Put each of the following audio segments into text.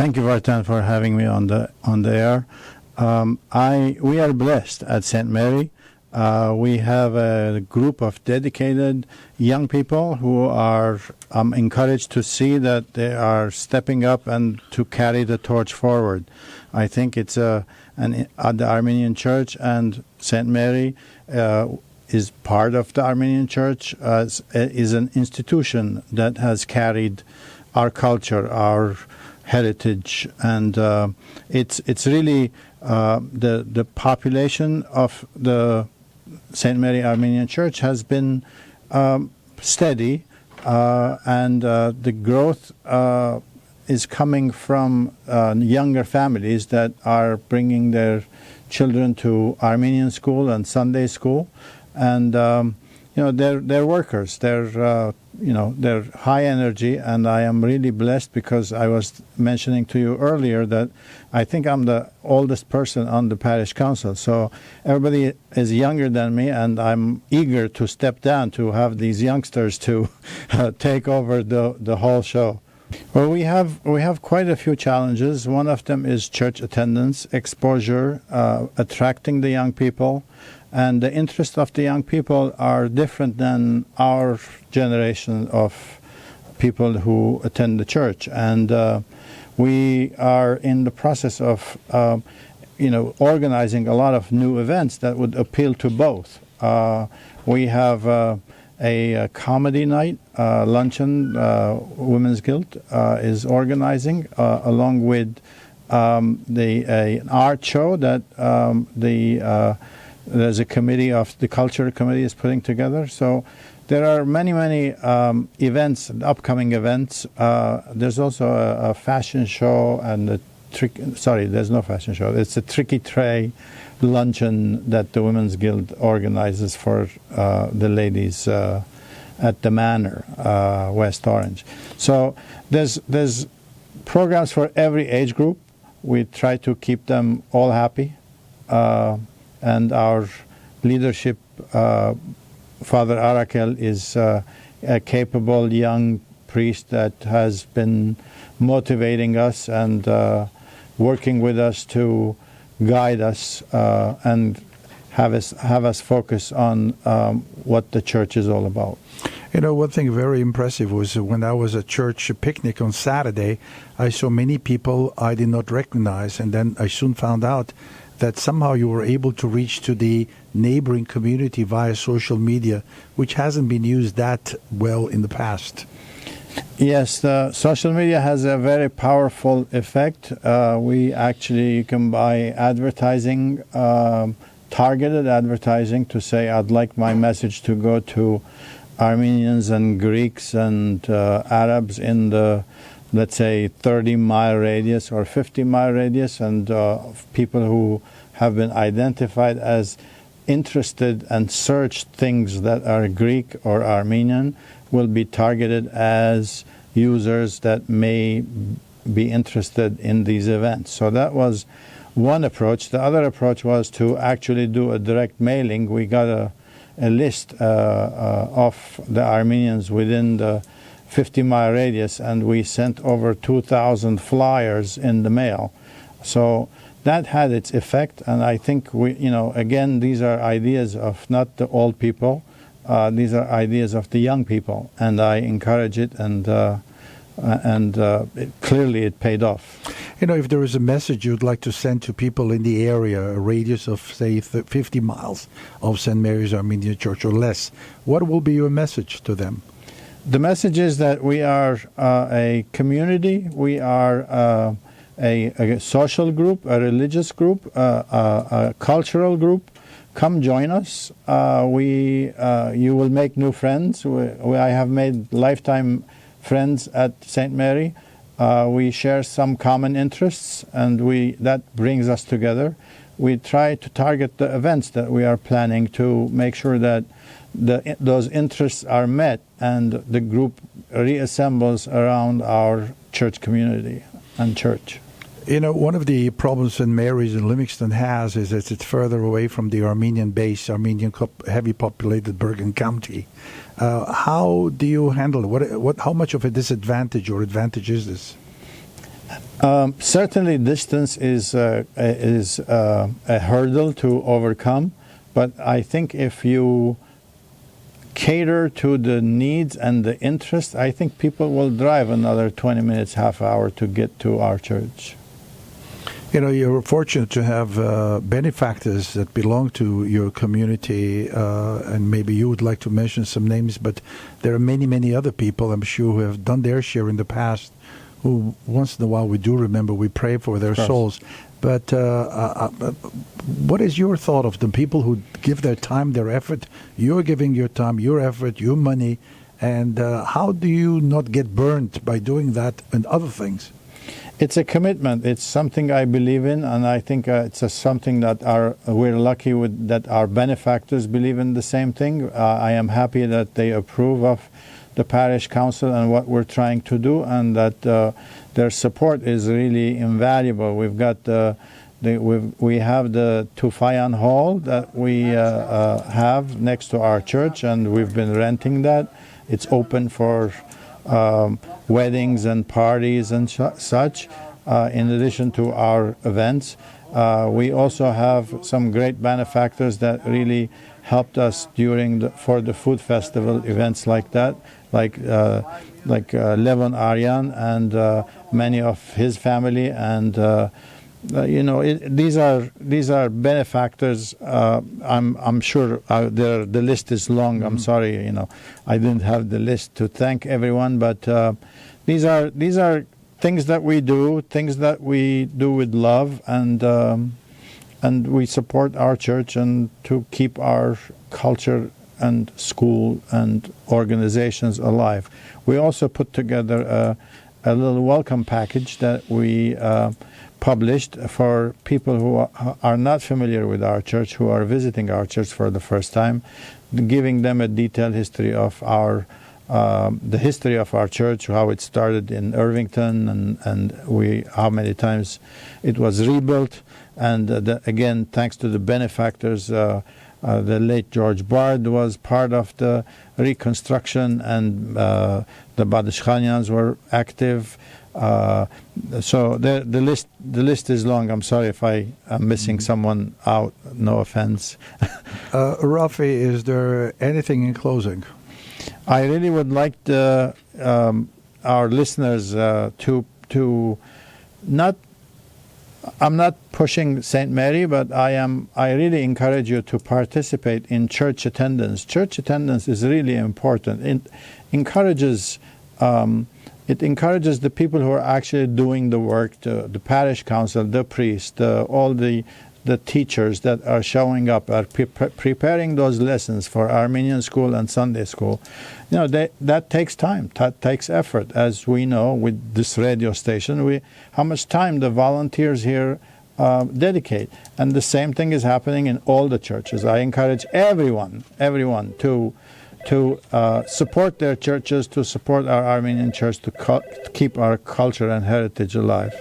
Thank you, Vartan, for having me on the air. We are blessed at St. Mary. We have a group of dedicated young people who are encouraged to see that they are stepping up and to carry the torch forward. I think it's the Armenian Church, and St. Mary is part of the Armenian Church, is an institution that has carried our culture, our heritage, and it's really the population of the St. Mary Armenian Church has been steady, and the growth is coming from younger families that are bringing their children to Armenian school and Sunday school, and they're workers. They're high energy, and I am really blessed because I was mentioning to you earlier that I think I'm the oldest person on the parish council. So everybody is younger than me, and I'm eager to step down to have these youngsters to take over the whole show. Well, we have quite a few challenges. One of them is church attendance, exposure, attracting the young people. And the interests of the young people are different than our generation of people who attend the church. And we are in the process of, organizing a lot of new events that would appeal to both. We have a comedy night, luncheon, Women's Guild is organizing, along with an art show that there's a committee of the culture committee is putting together. So there are many events, upcoming events. There's also a fashion show and there's no fashion show. It's a Tricky Tray luncheon that the Women's Guild organizes for the ladies at the Manor, West Orange. So there's programs for every age group. We try to keep them all happy. And our leadership, Father Arakel, is a capable young priest that has been motivating us and working with us to guide us and have us focus on what the church is all about. One thing very impressive was when I was at church picnic on Saturday, I saw many people I did not recognize, and then I soon found out that somehow you were able to reach to the neighboring community via social media, which hasn't been used that well in the past. Yes, the social media has a very powerful effect. You can buy advertising, targeted advertising, to say, I'd like my message to go to Armenians and Greeks and Arabs in the, let's say, 30-mile radius or 50-mile radius, and people who have been identified as interested and searched things that are Greek or Armenian will be targeted as users that may be interested in these events. So that was one approach. The other approach was to actually do a direct mailing. We got a list of the Armenians within the 50-mile radius, and we sent over 2,000 flyers in the mail. So that had its effect, and I think again, these are ideas of not the old people. These are ideas of the young people, and I encourage it, and clearly it paid off. If there is a message you'd like to send to people in the area, a radius of, say, 50 miles of St. Mary's Armenian Church or less, what will be your message to them? The message is that we are a community, we are a social group, a religious group, a cultural group. Come join us. You will make new friends. I have made lifetime friends at St. Mary. We share some common interests, and that brings us together. We try to target the events that we are planning to make sure that those interests are met and the group reassembles around our church community and church. One of the problems St. Mary's in Livingston has is that it's further away from the Armenian base, heavy populated Bergen County. How do you handle it? How much of a disadvantage or advantage is this? Certainly, distance is a hurdle to overcome, but I think if you cater to the needs and the interest, I think people will drive another 20 minutes, half hour to get to our church. You know, you're fortunate to have benefactors that belong to your community, and maybe you would like to mention some names, but there are many, many other people, I'm sure, who have done their share in the past, who once in a while we do remember, we pray for their souls. But what is your thought of the people who give their time, their effort? You're giving your time, your effort, your money, and how do you not get burned by doing that and other things? It's a commitment. It's something I believe in, and I think it's something that we're lucky with, that our benefactors believe in the same thing. I am happy that they approve of the parish council and what we're trying to do, and that their support is really invaluable. We've got we have the Tufayan Hall that we have next to our church, and we've been renting that. It's open for weddings and parties and such, in addition to our events. We also have some great benefactors that really helped us for the food festival events like that, like Levon Aryan and many of his family, and these are benefactors. I'm sure the list is long. Mm-hmm. I'm sorry, I didn't have the list to thank everyone, but these are things that we do, with love, and we support our church and to keep our culture and school and organizations alive. We also put together a little welcome package that we published for people who are not familiar with our church, who are visiting our church for the first time, giving them a detailed history of the history of our church, how it started in Irvington, and how many times it was rebuilt. And again, thanks to the benefactors, the late George Bard was part of the reconstruction, and the Badishkhanians were active. So the list is long. I'm sorry if I am missing someone out. No offense. Rafi, is there anything in closing? I really would like our listeners to not. I'm not pushing St. Mary, but I really encourage you to participate in church attendance. Church attendance is really important. It encourages the people who are actually doing the work, the parish council, the priest, all the teachers that are showing up, are preparing those lessons for Armenian school and Sunday school. That takes time, that takes effort. As we know with this radio station, how much time the volunteers here dedicate. And the same thing is happening in all the churches. I encourage everyone to support their churches, to support our Armenian church, to keep our culture and heritage alive.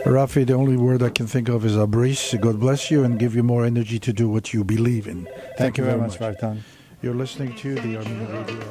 Rafi, the only word I can think of is abris. God bless you and give you more energy to do what you believe in. Thank you very much, Vartan. You're listening to the Armenian Radio.